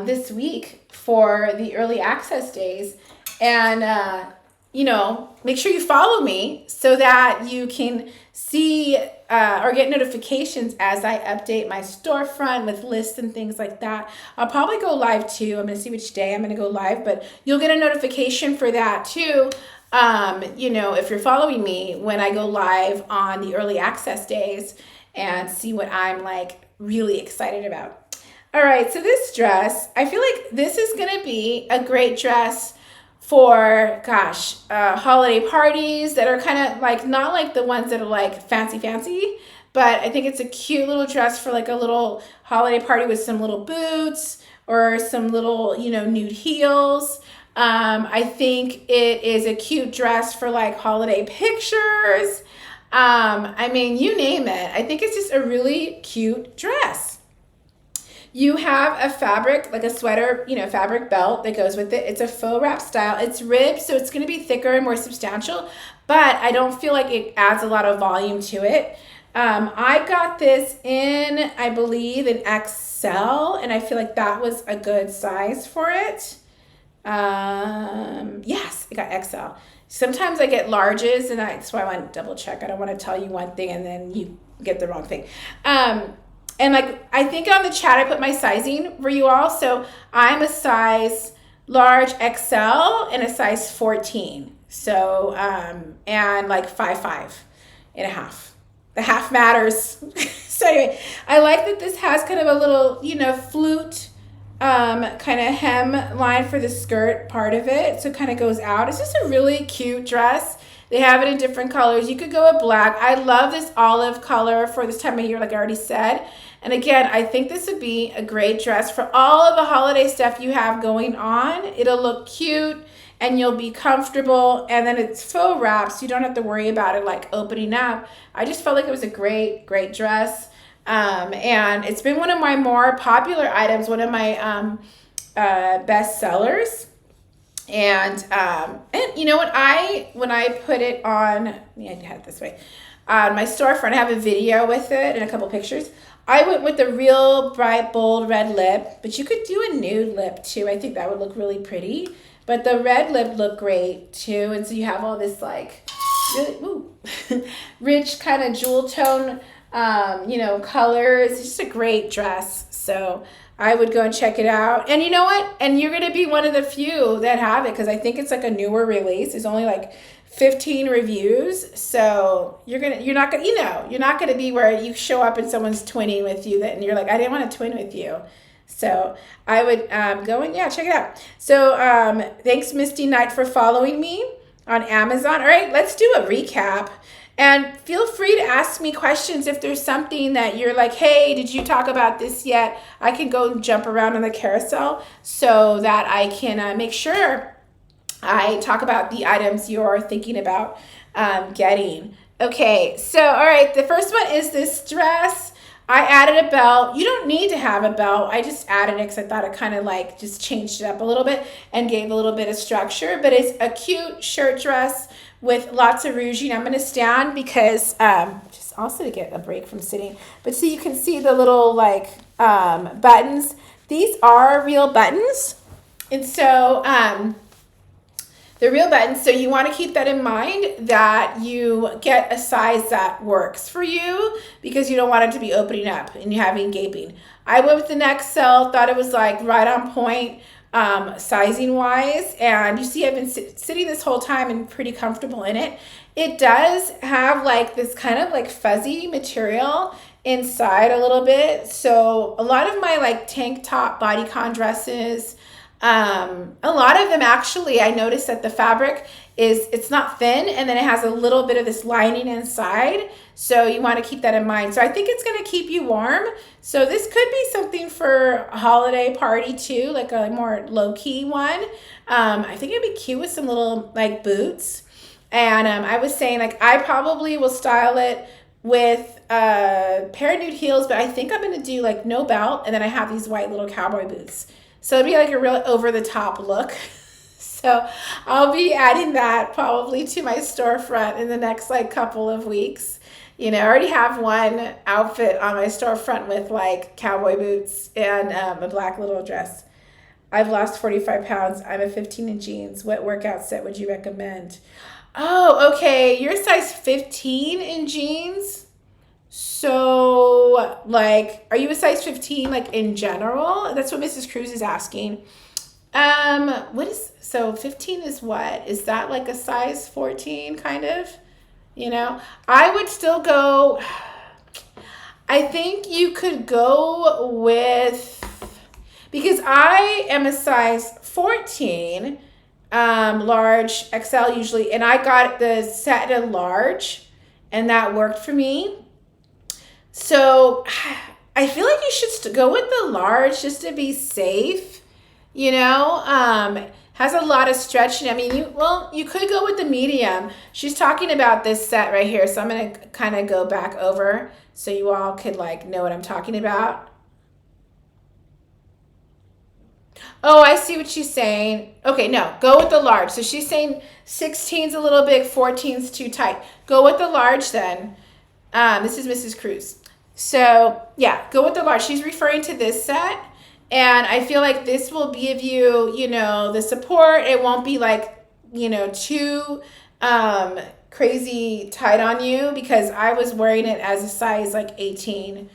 this week for the early access days. And, you know, make sure you follow me so that you can see or get notifications as I update my storefront with lists and things like that. I'll probably go live too. I'm going to see which day I'm going to go live, but you'll get a notification for that too. You know, if you're following me when I go live on the early access days and see what I'm like really excited about. All right, so this dress, I feel like this is going to be a great dress for, gosh, holiday parties that are kind of like, not like the ones that are like fancy, but I think it's a cute little dress for like a little holiday party with some little boots or some little, you know, nude heels. I think it is a cute dress for like holiday pictures. I mean, you name it. I think it's just a really cute dress. You have a fabric, like a sweater, you know, fabric belt that goes with it. It's a faux wrap style. It's ribbed, so it's going to be thicker and more substantial, but I don't feel like it adds a lot of volume to it. I got this in, I believe, an XL, and I feel like that was a good size for it. Yes, I got XL. Sometimes I get larges, and that's why I want to double check. I don't want to tell you one thing and then you get the wrong thing. And like, I think on the chat, I put my sizing for you all. So I'm a size large XL and a size 14. So, and like 5'5" and a half. The half matters. So anyway, I like that this has kind of a little, you know, flute kind of hem line for the skirt part of it. So it kind of goes out. It's just a really cute dress. They have it in different colors. You could go with black. I love this olive color for this time of year, like I already said. And again, I think this would be a great dress for all of the holiday stuff you have going on. It'll look cute and you'll be comfortable. And then it's faux wrap, so you don't have to worry about it like opening up. I just felt like it was a great, great dress. And it's been one of my more popular items, one of my best sellers. And you know what, when I put it on, yeah, I had it this way, on my storefront, I have a video with it and a couple pictures. I went with the real bright, bold red lip, but you could do a nude lip too. I think that would look really pretty, but the red lip looked great too. And so you have all this like really rich kind of jewel tone, you know, colors. It's just a great dress. So I would go and check it out. And you know what? And you're going to be one of the few that have it, because I think it's like a newer release. There's only like 15 reviews. So you're not going to be where you show up and someone's twinning with you and you're like, I didn't want to twin with you. So I would go and check it out. So thanks Misty Knight for following me on Amazon. All right, let's do a recap. And feel free to ask me questions if there's something that you're like, hey, did you talk about this yet? I can go and jump around on the carousel so that I can make sure I talk about the items you're thinking about getting. Okay, so all right, the first one is this dress. I added a belt. You don't need to have a belt. I just added it because I thought it kind of like just changed it up a little bit and gave a little bit of structure. But it's a cute shirt dress with lots of ruching. I'm going to stand because just also to get a break from sitting. But so you can see the little like buttons. These are real buttons. And so they're real buttons, so you want to keep that in mind that you get a size that works for you because you don't want it to be opening up and you having gaping. I went with an XL, thought it was like right on point sizing wise, and you see I've been sitting this whole time and pretty comfortable in it. It does have like this kind of like fuzzy material inside a little bit, so a lot of my like tank top bodycon dresses, a lot of them actually, I noticed that the fabric it's not thin and then it has a little bit of this lining inside. So you want to keep that in mind. So I think it's going to keep you warm. So this could be something for a holiday party too, like a more low key one. I think it'd be cute with some little like boots. And I was saying like I probably will style it with a pair of nude heels, but I think I'm going to do like no belt. And then I have these white little cowboy boots. So it'd be like a real over-the-top look. So I'll be adding that probably to my storefront in the next like couple of weeks. You know, I already have one outfit on my storefront with like cowboy boots and a black little dress. I've lost 45 pounds. I'm a 15 in jeans. What workout set would you recommend? Oh, okay. You're size 15 in jeans? So, like, are you a size 15, like, in general? That's what Mrs. Cruz is asking. So 15 is what? Is that like a size 14, kind of? You know? I would still go, I think you could go with, because I am a size 14, large, XL usually, and I got the set in a large, and that worked for me. So I feel like you should go with the large just to be safe, you know, has a lot of stretch. I mean, you could go with the medium. She's talking about this set right here. So I'm going to kind of go back over so you all could like know what I'm talking about. Oh, I see what she's saying. Okay, no, go with the large. So she's saying 16's a little big, 14's too tight. Go with the large then. This is Mrs. Cruz. So yeah, go with the large. She's referring to this set. And I feel like this will give you, you know, the support. It won't be like, you know, too crazy tight on you because I was wearing it as a size like 18.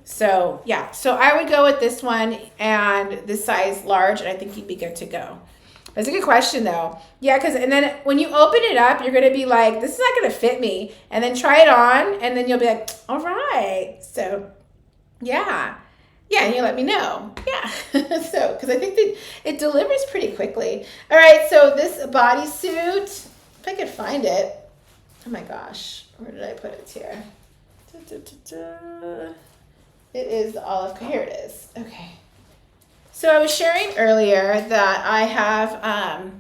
So yeah, so I would go with this one and this size large, and I think you'd be good to go. That's a good question though. Yeah, and then when you open it up, you're going to be like, this is not going to fit me. And then try it on, and then you'll be like, all right. So yeah. Yeah, and you let me know. Yeah. So, because I think that it delivers pretty quickly. All right, so this bodysuit, if I could find it. Oh my gosh, where did I put it here? It is the olive. Here it is. Okay. So I was sharing earlier that I have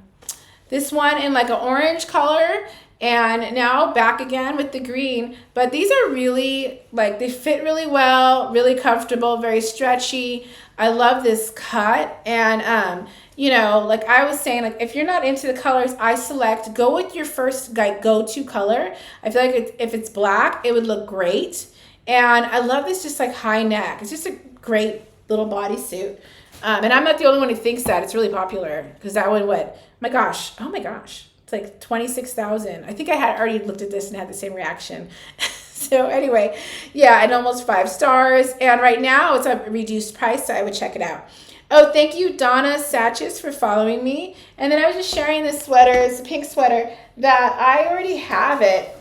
this one in like an orange color, and now back again with the green. But these are really, like, they fit really well, really comfortable, very stretchy. I love this cut. And, you know, like I was saying, like, if you're not into the colors I select, go with your first go-to color. I feel like if it's black, it would look great. And I love this just like high neck. It's just a great little bodysuit. And I'm not the only one who thinks that. It's really popular because that one, oh my gosh. It's like 26,000. I think I had already looked at this and had the same reaction. So anyway, yeah, and almost 5 stars. And right now it's a reduced price, so I would check it out. Oh, thank you, Donna Satches, for following me. And then I was just sharing this sweater. It's a pink sweater that I already have it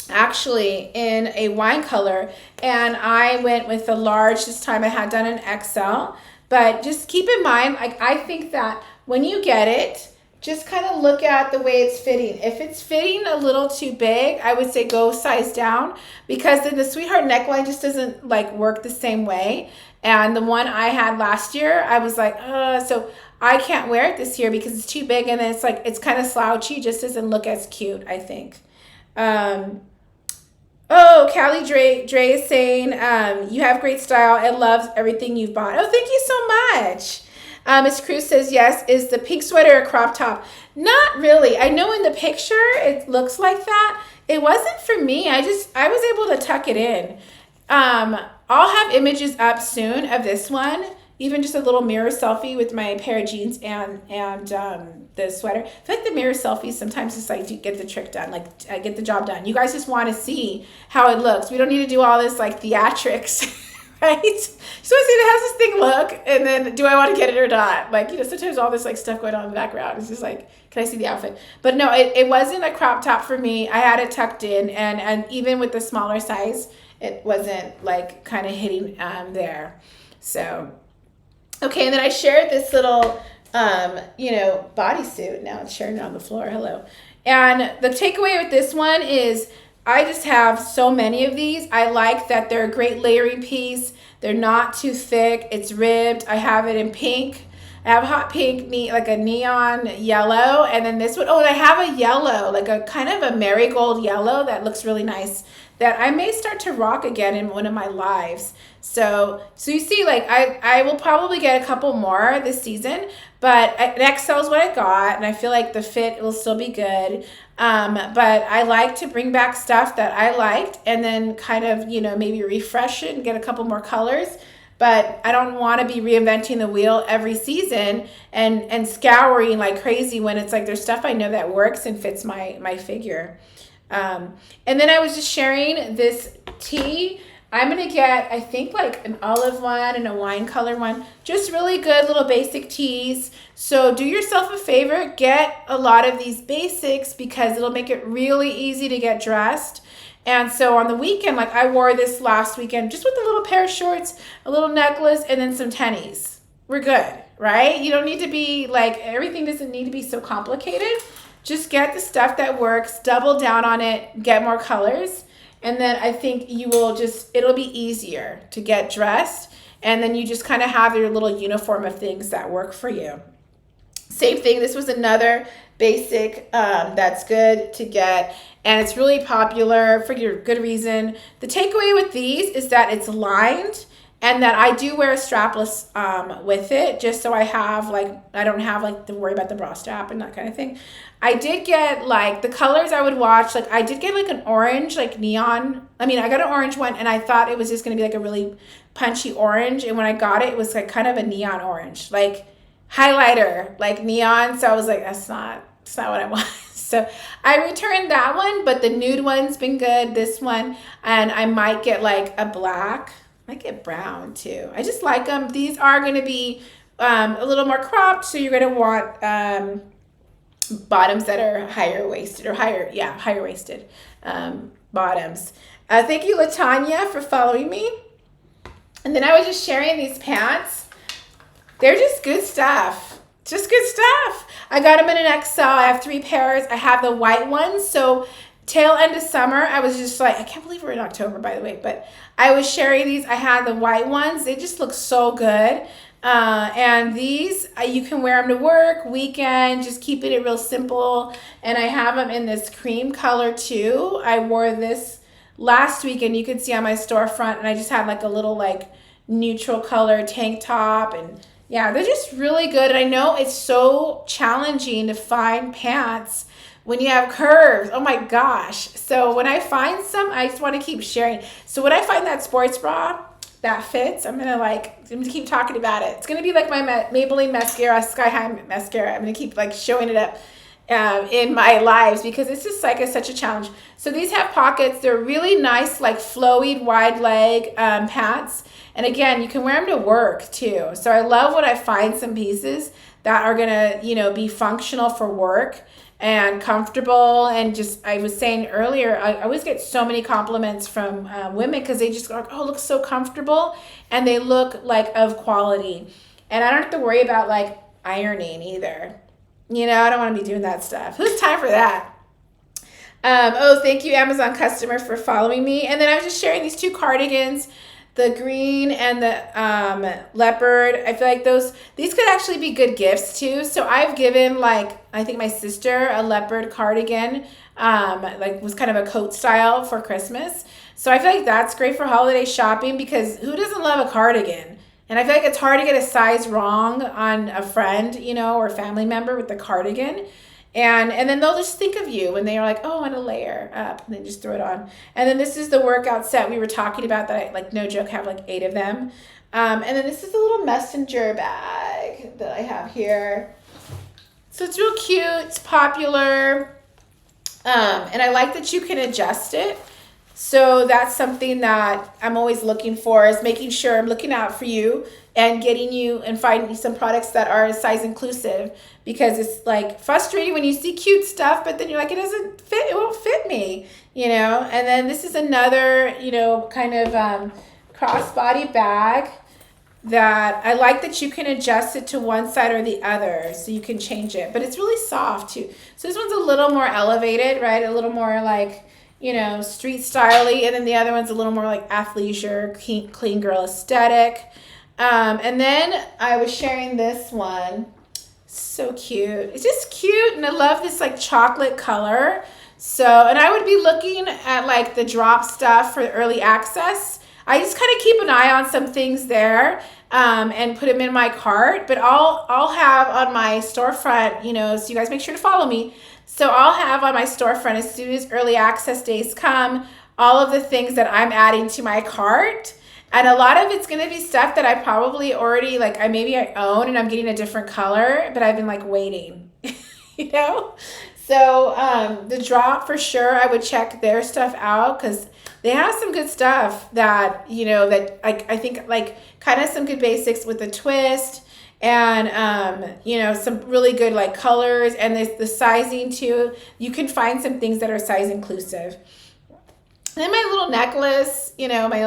actually in a wine color. And I went with a large this time. I had done an XL. But just keep in mind, like, I think that when you get it, just kind of look at the way it's fitting. If it's fitting a little too big, I would say go size down, because then the Sweetheart neckline just doesn't like work the same way. And the one I had last year, I was like, so I can't wear it this year because it's too big, and then it's like, it's kind of slouchy, just doesn't look as cute, I think. Oh, Callie Dre is saying, you have great style. I love everything you've bought. Oh, thank you so much. Miss Cruz says, yes, is the pink sweater a crop top? Not really. I know in the picture it looks like that. It wasn't for me. I was able to tuck it in. I'll have images up soon of this one, even just a little mirror selfie with my pair of jeans and the sweater. I feel like the mirror selfies sometimes just like to get the trick done, like get the job done. You guys just want to see how it looks. We don't need to do all this like theatrics. Right? So I see how does this thing look, and then do I want to get it or not? Like, sometimes all this like stuff going on in the background. It's just like, can I see the outfit? But no, it wasn't a crop top for me. I had it tucked in, and even with the smaller size, it wasn't like kind of hitting there. So, okay, and then I shared this little bodysuit. Now it's sharing it on the floor. Hello. And the takeaway with this one is, I just have so many of these. I like that they're a great layering piece. They're not too thick. It's ribbed. I have it in pink. I have hot pink, like a neon yellow. And then this one, and I have a yellow, like a kind of a marigold yellow that looks really nice, that I may start to rock again in one of my lives. So you see, like I will probably get a couple more this season, but XL is what I got, and I feel like the fit will still be good. But I like to bring back stuff that I liked, and then kind of, maybe refresh it and get a couple more colors. But I don't want to be reinventing the wheel every season and scouring like crazy when it's like there's stuff I know that works and fits my figure. And then I was just sharing this tee. I'm going to get, I think, like an olive one and a wine color one. Just really good little basic tees. So do yourself a favor, get a lot of these basics, because it'll make it really easy to get dressed. And so on the weekend, like I wore this last weekend just with a little pair of shorts, a little necklace, and then some tennies. We're good, right? You don't need to be like, everything doesn't need to be so complicated. Just get the stuff that works, double down on it, get more colors. And then I think it'll be easier to get dressed. And then you just kind of have your little uniform of things that work for you. Same thing, this was another basic that's good to get. And it's really popular for your good reason. The takeaway with these is that it's lined, and that I do wear a strapless with it, just so I don't have to worry about the bra strap and that kind of thing. I did get like the colors I would watch. Like I did get like an orange, like neon. I got an orange one, and I thought it was just going to be like a really punchy orange. And when I got it, it was like kind of a neon orange, like highlighter, like neon. So I was like, it's not what I want. So I returned that one, but the nude one's been good, this one. And I might get like a black, I might get brown too. I just like them. These are going to be a little more cropped. So you're going to want bottoms that are higher waisted bottoms. Thank you, Latanya, for following me. And then I was just sharing these pants. They're just good stuff. Just good stuff. I got them in an XL. I have 3 pairs. I have the white ones. So tail end of summer, I was just like, I can't believe we're in October, by the way, but I was sharing these. I had the white ones. They just look so good. And these, you can wear them to work, weekend, just keeping it real simple. And I have them in this cream color too. I wore this last week, and you can see on my storefront, and I just had like a little like neutral color tank top. And yeah, they're just really good. And I know it's so challenging to find pants when you have curves. Oh my gosh. So when I find some, I just want to keep sharing. So when I find that sports bra that fits, I'm gonna keep talking about it. It's gonna be like my Maybelline mascara, Sky High mascara. I'm gonna keep like showing it up in my lives, because it's just like such a challenge. So these have pockets. They're really nice, like flowy, wide leg pants. And again, you can wear them to work too. So I love when I find some pieces that are gonna, be functional for work and comfortable. And just, I was saying earlier, I always get so many compliments from women, because they just go, oh, it looks so comfortable, and they look like of quality. And I don't have to worry about like ironing either. You know, I don't want to be doing that stuff. Who's time for that? Oh, thank you, Amazon customer, for following me. And then I was just sharing these 2 cardigans, the green and the leopard. I feel like these could actually be good gifts too. So I've given, like, I think my sister a leopard cardigan, like was kind of a coat style for Christmas. So I feel like that's great for holiday shopping, because who doesn't love a cardigan? And I feel like it's hard to get a size wrong on a friend, you know, or family member with the cardigan. And then they'll just think of you when they are like, oh, I want to layer up, and then just throw it on. And then this is the workout set we were talking about that I, like, no joke, have like 8 of them. And then this is a little messenger bag that I have here. So it's real cute. It's popular. And I like that you can adjust it. So that's something that I'm always looking for, is making sure I'm looking out for you and getting you and finding some products that are size inclusive, because it's like frustrating when you see cute stuff, but then you're like, it doesn't fit, it won't fit me, you know? And then this is another, you know, kind of crossbody bag that I like that you can adjust it to one side or the other, so you can change it, but it's really soft too. So this one's a little more elevated, right? A little more like, you know, street styly, and then the other one's a little more like athleisure, clean girl aesthetic. And then I was sharing this one. So cute. It's just cute, and I love this like chocolate color. So, and I would be looking at like the drop stuff for early access. I just kind of keep an eye on some things there, and put them in my cart. But I'll have on my storefront, you know, so you guys make sure to follow me. So I'll have on my storefront, as soon as early access days come, all of the things that I'm adding to my cart. And a lot of it's going to be stuff that I probably already, like, maybe I own and I'm getting a different color, but I've been like waiting, you know? So the drop, for sure, I would check their stuff out, because they have some good stuff that, you know, that I think like kind of some good basics with the twist, and you know, some really good like colors, and the sizing too. You can find some things that are size inclusive. And then my little necklace, you know, my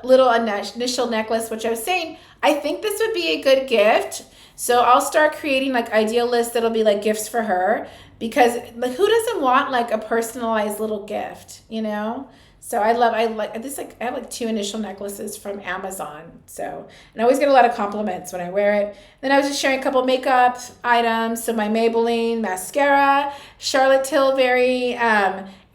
little initial necklace, which I was saying, I think this would be a good gift. So I'll start creating like ideal lists that'll be like gifts for her, because like, who doesn't want like a personalized little gift, you know? So I like this, like I have like 2 initial necklaces from Amazon. So, and I always get a lot of compliments when I wear it. Then I was just sharing a couple makeup items. So my Maybelline mascara, Charlotte Tilbury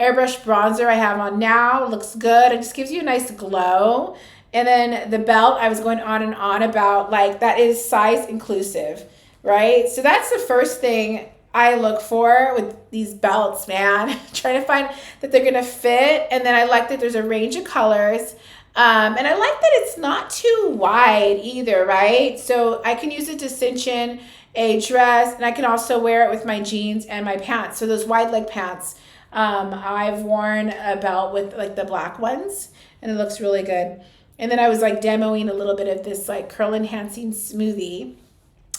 airbrush bronzer I have on now. It looks good. It just gives you a nice glow. And then the belt, I was going on and on about, like, that is size inclusive, right? So that's the first thing I look for with these belts, man. Trying to find that they're going to fit. And then I like that there's a range of colors. And I like that it's not too wide either, right? So I can use it to cinch in a dress, and I can also wear it with my jeans and my pants. So those wide leg pants, I've worn a belt with like the black ones, and it looks really good. And then I was like demoing a little bit of this like curl enhancing smoothie.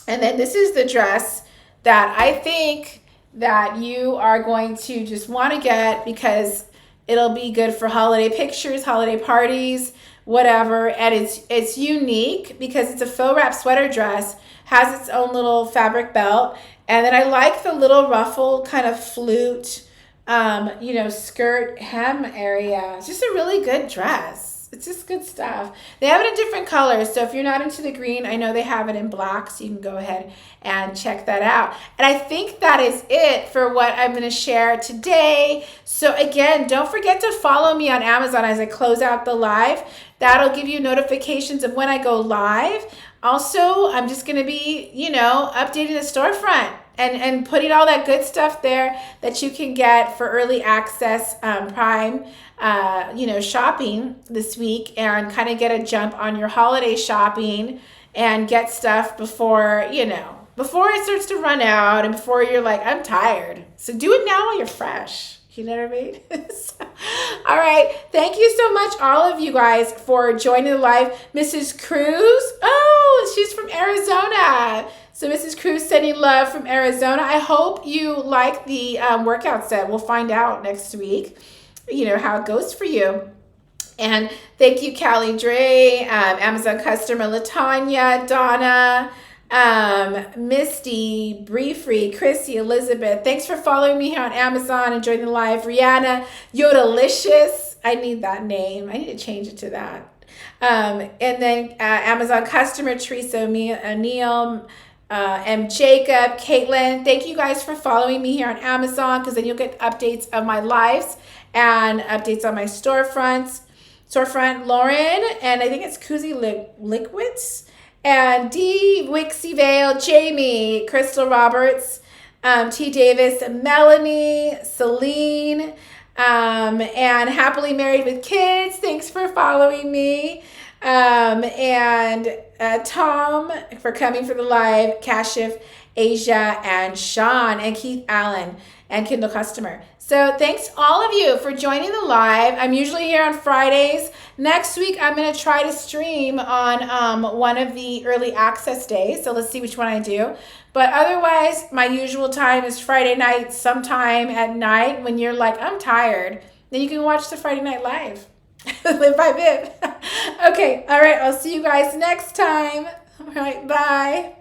And then this is the dress that I think that you are going to just want to get, because it'll be good for holiday pictures, holiday parties, whatever. And it's unique because it's a faux wrap sweater dress, has its own little fabric belt. And then I like the little ruffle kind of flute, you know, skirt hem area. It's just a really good dress. It's just good stuff. They have it in different colors. So if you're not into the green, I know they have it in black, so you can go ahead and check that out. And I think that is it for what I'm going to share today. So again, don't forget to follow me on Amazon as I close out the live. That'll give you notifications of when I go live. Also, I'm just going to be, you know, updating the storefront and putting all that good stuff there that you can get for early access Prime, you know, shopping this week, and kind of get a jump on your holiday shopping and get stuff before, you know, before it starts to run out and before you're like, I'm tired. So do it now while you're fresh. You know what I mean? So, all right. Thank you so much, all of you guys, for joining the live. Mrs. Cruz. Oh, she's from Arizona. So Mrs. Cruz sending love from Arizona. I hope you like the workout set. We'll find out next week, you know, how it goes for you. And thank you, Callie Dre, Amazon customer Latanya, Donna, Misty, Briefree, Chrissy, Elizabeth. Thanks for following me here on Amazon and joining the live. Rihanna, Yodalicious. I need that name. I need to change it to that. And then Amazon customer, Teresa O'Neill, M. Jacob, Caitlin. Thank you guys for following me here on Amazon, because then you'll get updates of my lives and updates on my storefront. Lauren, and I think it's Koozie Liquids, and D. Wixie Vale, Jamie, Crystal Roberts, T. Davis, Melanie, Celine, and Happily Married with Kids. Thanks for following me. And Tom for coming for the live, Kashif, Asia, and Sean, and Keith Allen, and Kindle Customer. So thanks all of you for joining the live. I'm usually here on Fridays. Next week, I'm going to try to stream on one of the early access days. So let's see which one I do. But otherwise, my usual time is Friday night, sometime at night when you're like, I'm tired. Then you can watch the Friday Night Live. Live by Viv. Okay, all right, I'll see you guys next time. All right, bye.